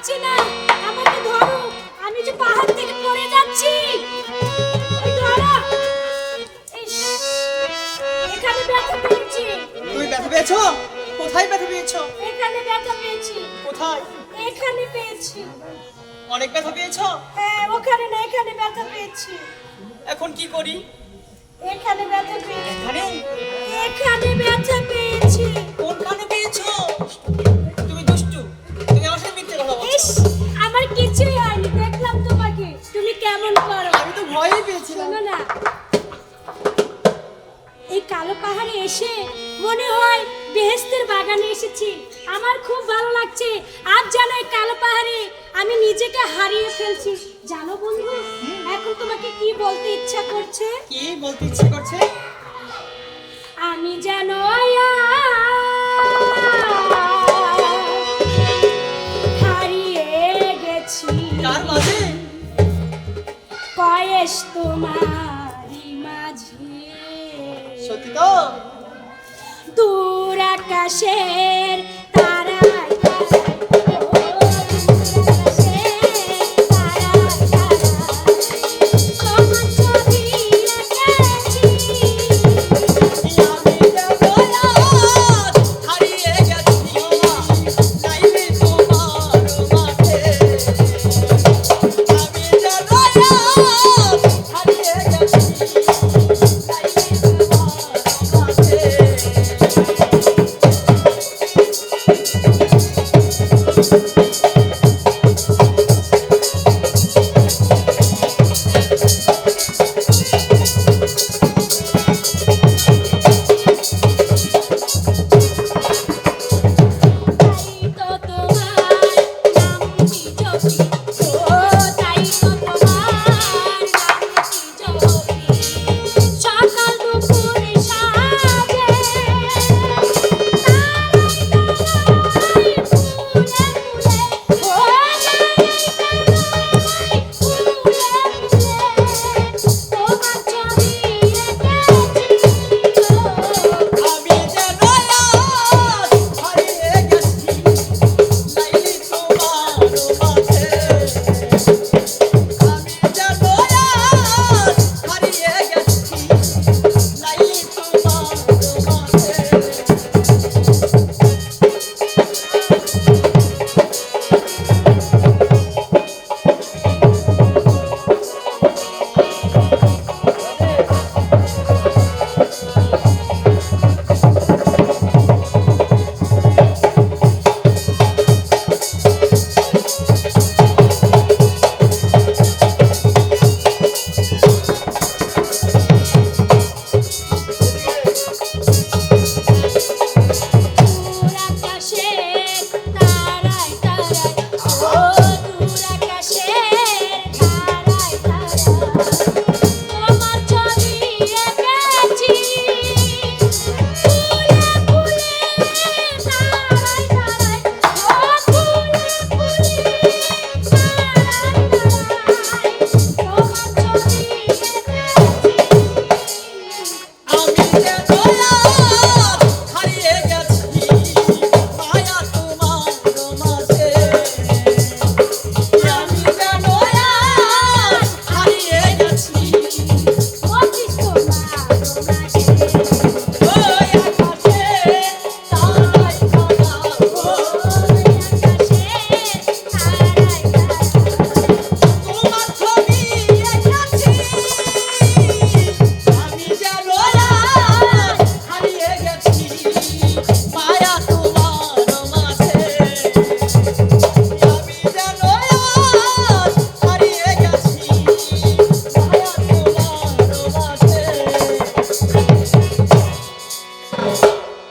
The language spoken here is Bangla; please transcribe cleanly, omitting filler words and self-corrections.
পারছি না, আমাকে ধরো, আমি যে পাহাড় থেকে পড়ে যাচ্ছি। ওই ধরো। ইস, এখানে ব্যথা পেয়েছি। তুমি ব্যথা পেয়েছো? কোথায় ব্যথা পেয়েছো? এখানে ব্যথা পেয়েছি। কোথায়? এখানে পেয়েছি। অনেক ব্যথা পেয়েছো? হ্যাঁ, ওখানে না, এখানে ব্যথা পেয়েছি। এখন কি করি? এখানে ব্যথা পেয়েছি। এখানে? এখানে ব্যথা পেয়েছি। কোনখানে পেয়েছো? তুমি দুষ্টু, তুমি আমার সাথে মিথ্যে কথা ইস, বলছো। আমার কিছুই হয়নি, দেখলাম তোমাকে তুমি কেমন করো। আমি তো ভয়ই পেয়েছিলাম। শোনো না, এই কালো পাহাড়ে এসে মনে হয় বেহেশতের বাগানে এসেছি। আমার খুব ভালো লাগছে। আজ জানো এই কালো পাহাড়ে আমি নিজেকে হারিয়ে ফেলছি। জানো বন্ধু, এখন তোমাকে কি বলতে ইচ্ছা করছে? কি বলতে ইচ্ছে করছে? আমি যেন হারিয়ে গেছি। কার মাঝে? কয়েস তোমারই মাঝে। সত্যি তো? দূর আকাশের তারায় তারায়, ও দূর আকাশের তারায় তারায়, তোমার ছবি এঁকেছি। আমি যেন হারিয়ে গেছি লাইনে তোমার মাঝে। আমি যেন হারিয়ে গেছি লাইনে তোমার মাঝে।